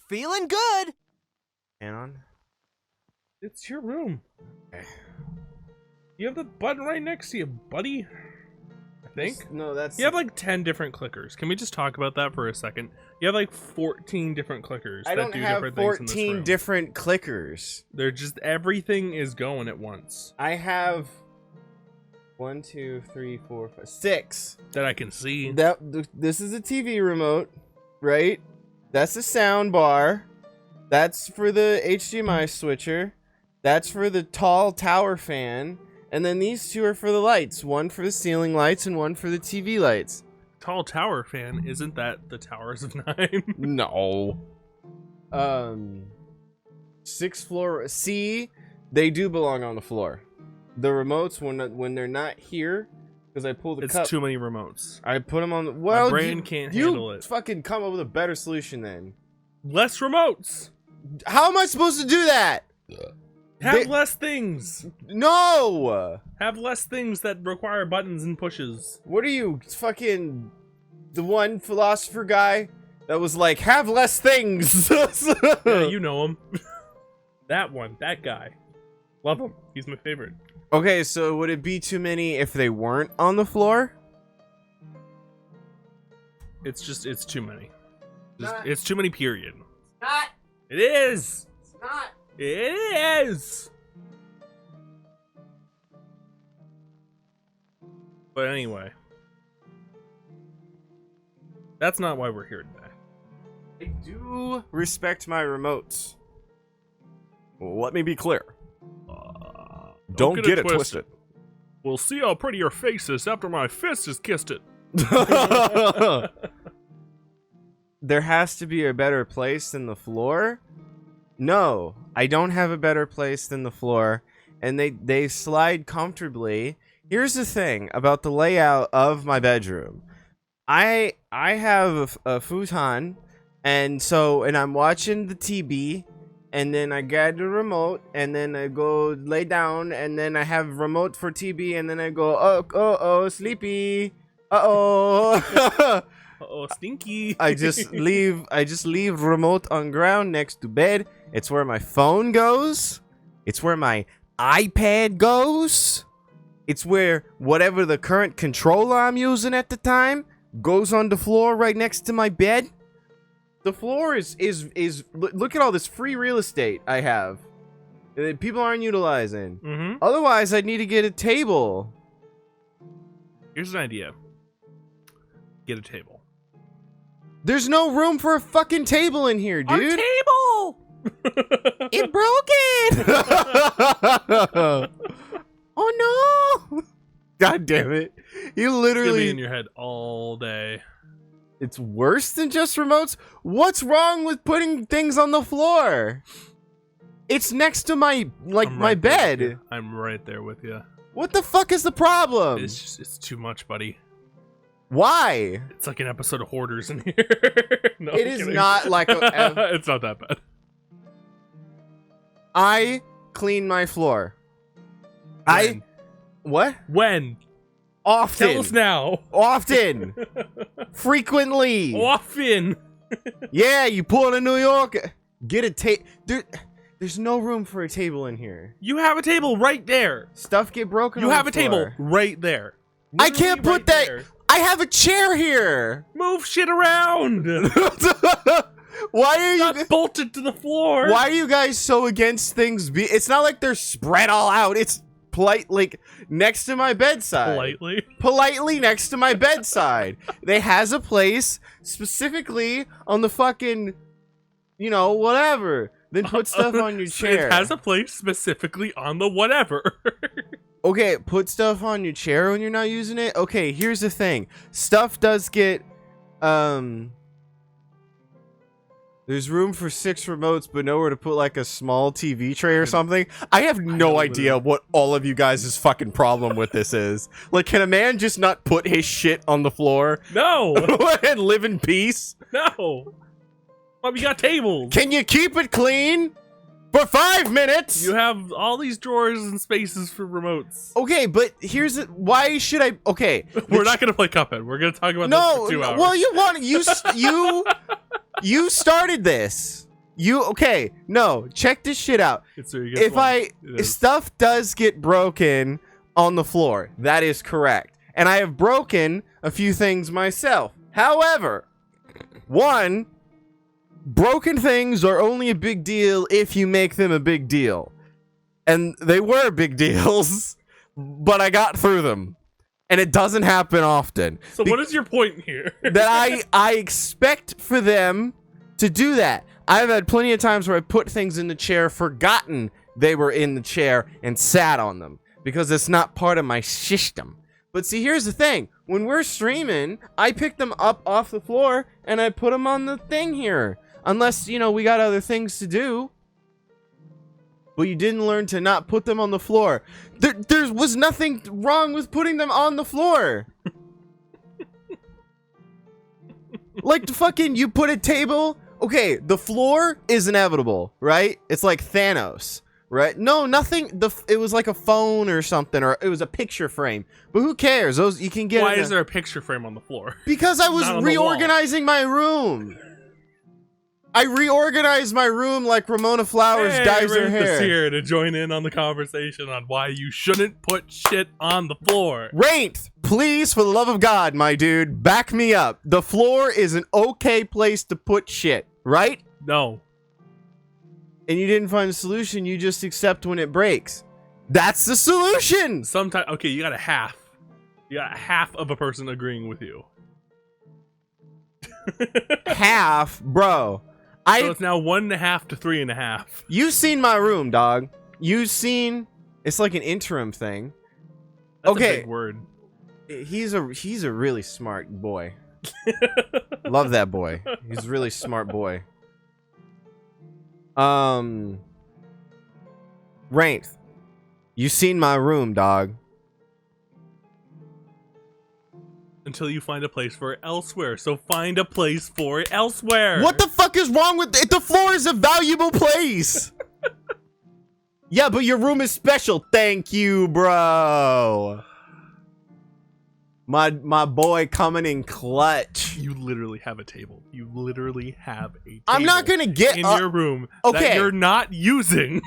Feeling good. And on. It's your room. You have the button right next to you, buddy. I think. No, that's. You have like 10 different clickers. Can we just talk about that for a second? You have like 14 different clickers I that don't do have different things in this 14 room. different clickers. They're just everything is going at once. I have 1, 2, 3, 4, 5, 6. That I can see. This is a TV remote, right? That's a sound bar. That's for the HDMI switcher. That's for the tall tower fan. And then these two are for the lights. One for the ceiling lights and one for the TV lights. Tall tower fan, isn't that the Towers of Nine? No. 6th floor. See, they do belong on the floor. The remotes, when they're not here, because I pull the It's cup. too many remotes. I put them on the. Well, My brain can't handle it. Fucking come up with a better solution then. Less remotes. How am I supposed to do that? Have less things. No. Have less things that require buttons and pushes. What are you, fucking the one philosopher guy that was like, have less things? Yeah, you know him. That one, that guy. Love him. He's my favorite. Okay, so would it be too many if they weren't on the floor? It's too many. Not. It's too many, period. Not. It is. It's not. It is. But anyway. That's not why we're here today. I do respect my remotes. Let me be clear. Don't get it twisted. We'll see how pretty your face is after my fist has kissed it. There has to be a better place than the floor. No, I don't have a better place than the floor, and they slide comfortably. Here's the thing about the layout of my bedroom. I have a futon, and I'm watching the TV, and then I get the remote, and then I go lay down, and then I have remote for TV, and then I go oh sleepy, uh-oh. Uh-oh, stinky. I just leave remote on ground next to bed. It's where my phone goes. It's where my iPad goes. It's where whatever the current controller I'm using at the time goes on the floor right next to my bed. The floor is look at all this free real estate I have that people aren't utilizing. Mm-hmm. Otherwise, I'd need to get a table. Here's an idea. Get a table. There's no room for a fucking table in here, dude. Our table! It broke it! Oh no! God damn it. You It's gonna literally... be in your head all day. It's worse than just remotes? What's wrong with putting things on the floor? It's next to my, like, I'm my right there with bed. you. I'm right there with you. What the fuck is the problem? It's too much, buddy. Why? It's like an episode of Hoarders in here. No, It I'm is kidding. not like a... It's not that bad. I clean my floor. When? What? When? Often. Tell us now. Often. Frequently. Often. Yeah, you pull to New York. Get a table. There's no room for a table in here. You have a table right there. Stuff get broken. You on have the a table floor. right there. I can't Literally put that. there. I have a chair here. Move shit around. Why are you? Not bolted to the floor. Why are you guys so against things? It's not like they're spread all out. It's polite, like next to my bedside. Politely next to my bedside. They has a place specifically on the fucking, whatever. Then put stuff on your chair. It has a place specifically on the whatever. Okay, put stuff on your chair when you're not using it. Okay, here's the thing. Stuff does get, there's room for 6 remotes, but nowhere to put like a small TV tray or something. I have no idea what all of you guys' fucking problem with this is. Like, can a man just not put his shit on the floor? No. And live in peace? No. But we got tables. Can you keep it clean? For 5 minutes! You have all these drawers and spaces for remotes. Okay, but here's it. Why should I? Okay, We're not gonna play Cuphead. We're gonna talk about this for 2 hours. Well, you started this. Okay, no, check this shit out. It's where you get one. It If is. stuff does get broken on the floor, that is correct. And I have broken a few things myself. However, one, broken things are only a big deal if you make them a big deal. And they were big deals, but I got through them. And it doesn't happen often. So what is your point here? That I expect for them to do that. I've had plenty of times where I put things in the chair, forgotten they were in the chair, and sat on them because it's not part of my system. But see, here's the thing. When we're streaming, I pick them up off the floor and I put them on the thing here. Unless, you know, we got other things to do. But you didn't learn to not put them on the floor. There was nothing wrong with putting them on the floor. Like the fucking, you put a table. Okay, the floor is inevitable, right? It's like Thanos, right? No, nothing. It was like a phone or something, or it was a picture frame. But who cares? Those you can get. Why is there a picture frame on the floor? Because I was Not on the wall. reorganizing my room. I reorganized my room like Ramona Flowers dyes her Rufus hair. here to join in on the conversation on why you shouldn't put shit on the floor. Rainth, please, for the love of God, my dude, back me up. The floor is an okay place to put shit, right? No. And you didn't find a solution, you just accept when it breaks. That's the solution! Sometimes, okay, you got a half. You got half of a person agreeing with you. Half, bro. So it's now 1.5 to 3.5. You've seen my room, dog. You've seen... It's like an interim thing. That's Okay. a big word. He's a really smart boy. Love that boy. He's a really smart boy. Rainth, you seen my room, dog. Until you find a place for it elsewhere. So find a place for it elsewhere. What the fuck is wrong with it? The floor is a valuable place. Yeah, but your room is special. Thank you, bro. My boy coming in clutch. You literally have a table. You literally have a table. I'm not gonna get in up. your room Okay. that you're not using.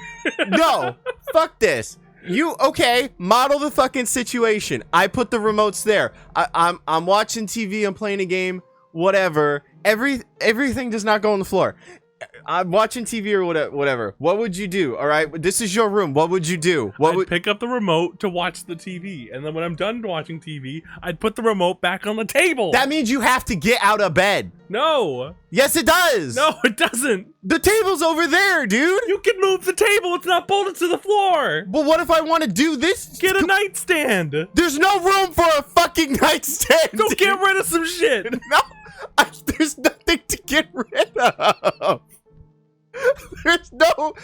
No, fuck this. Model the fucking situation. I put the remotes there. I'm watching TV, I'm playing a game, whatever. Everything does not go on the floor. I'm watching TV or whatever. What would you do? All right, this is your room. What would you do? I'd pick up the remote to watch the TV, and then when I'm done watching TV, I'd put the remote back on the table. That means you have to get out of bed. No. Yes, it does. No, it doesn't. The table's over there, dude. You can move the table. It's not bolted to the floor. But what if I want to do this? Get a nightstand. There's no room for a fucking nightstand. Go get rid of some shit. No, there's nothing to get rid of. There's no...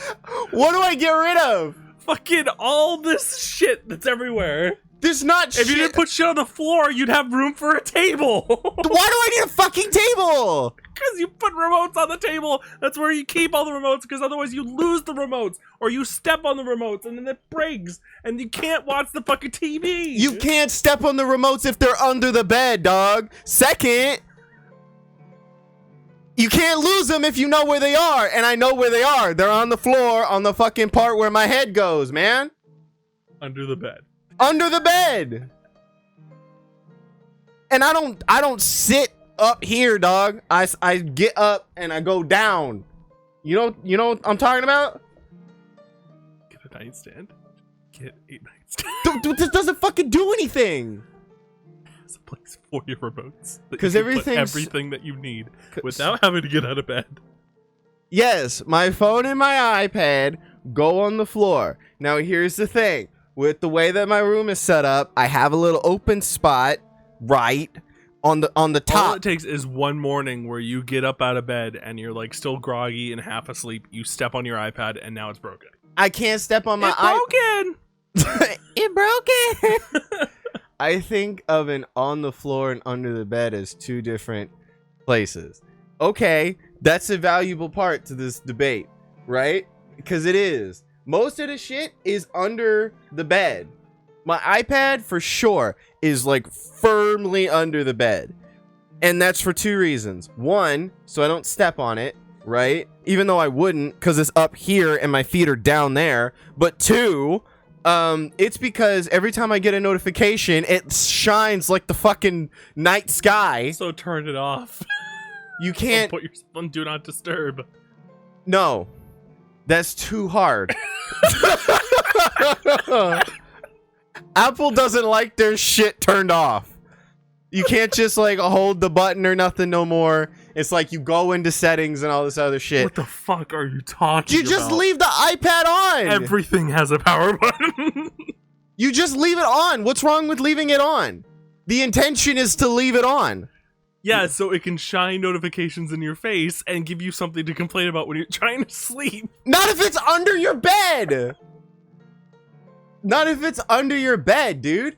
What do I get rid of? Fucking all this shit that's everywhere. There's not shit. If you didn't put shit on the floor, you'd have room for a table. Why do I need a fucking table? Because you put remotes on the table. That's where you keep all the remotes, because otherwise you lose the remotes. Or you step on the remotes and then it breaks. And you can't watch the fucking TV. You can't step on the remotes if they're under the bed, dog. Second... You can't lose them if you know where they are, and I know where they are. They're on the floor, on the fucking part where my head goes, man. Under the bed. Under the bed. And I don't sit up here, dog. I get up and I go down. You know what I'm talking about? Get a nightstand. Get a nightstand. This doesn't fucking do anything. There's a place for your remotes. Because everything that you need without having to get out of bed. Yes, my phone and my iPad go on the floor. Now here's the thing. With the way that my room is set up, I have a little open spot right on the top. All it takes is one morning where you get up out of bed and you're like still groggy and half asleep. You step on your iPad and now it's broken. I can't step on my broken. It broken. I think of an on the floor and under the bed as two different places. Okay, that's a valuable part to this debate, right? Because it is. Most of the shit is under the bed. My iPad, for sure, is like firmly under the bed. And that's for two reasons. One, so I don't step on it. right? Even though I wouldn't, because it's up here and my feet are down there. But 2, it's because every time I get a notification, it shines like the fucking night sky. So turn it off. You can't. Don't put yourself on Do Not Disturb. No, that's too hard. Apple doesn't like their shit turned off. You can't just like hold the button or nothing no more. It's like you go into settings and all this other shit. What the fuck are you talking about? You just leave the iPad on. Everything has a power button. You just leave it on. What's wrong with leaving it on? The intention is to leave it on. Yeah, so it can shine notifications in your face and give you something to complain about when you're trying to sleep. Not if it's under your bed. Not if it's under your bed, dude.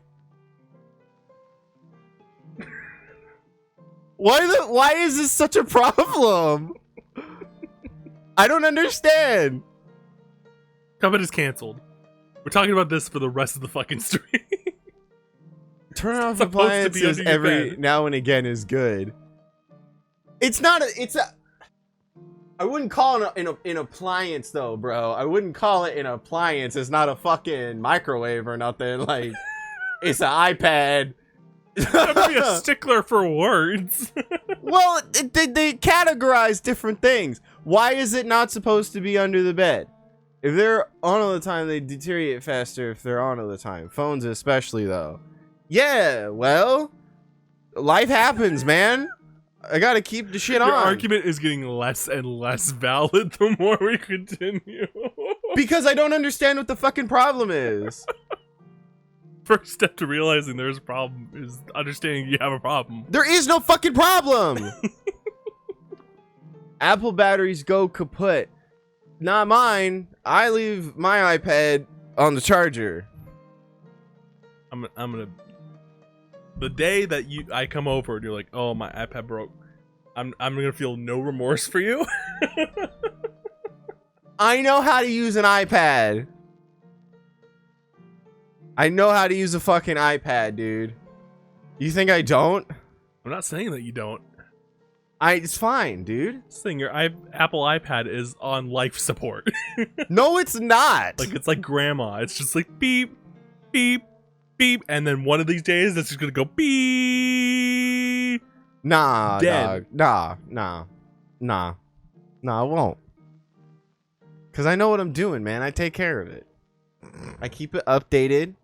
Why is this such a problem? I don't understand. Cuphead is canceled. We're talking about this for the rest of the fucking stream. Turn off Supposed to be appliances under your every bed. now and again is good. It's not a I wouldn't call it an appliance though, bro. I wouldn't call it an appliance. It's not a fucking microwave or nothing. Like, it's an iPad. I'm gonna be a stickler for words. Well, they categorize different things. Why is it not supposed to be under the bed? If they're on all the time, they deteriorate faster if they're on all the time. Phones especially, though. Yeah, well, life happens, man. I gotta keep the shit on. Your argument is getting less and less valid the more we continue. Because I don't understand what the fucking problem is. First step to realizing there's a problem is understanding you have a problem. There is no fucking problem. Apple batteries go kaput. Not mine. I leave my iPad on the charger. I'm gonna. The day that I come over and you're like, oh, my iPad broke, I'm gonna feel no remorse for you. I know how to use an iPad. I know how to use a fucking iPad, dude. You think I don't? I'm not saying that you don't. It's fine, dude. This thing, your Apple iPad is on life support. No, it's not. Like, it's like grandma. It's just like beep, beep, beep, and then one of these days it's just gonna go beep. Nah, Dead. dog. Nah, I won't. Cause I know what I'm doing, man. I take care of it. I keep it updated.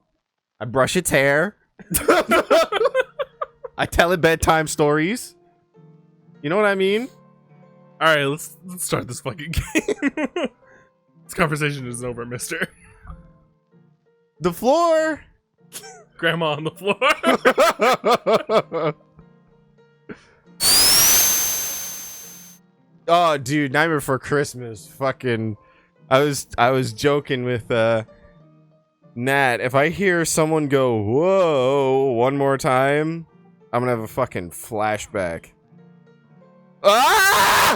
I brush its hair. I tell it bedtime stories. You know what I mean? All right, let's start this fucking game. This conversation is over, mister. The floor. Grandma on the floor. Oh, dude, Nightmare Before Christmas. Fucking, I was joking with Nat. If I hear someone go whoa one more time, I'm gonna have a fucking flashback. Ah!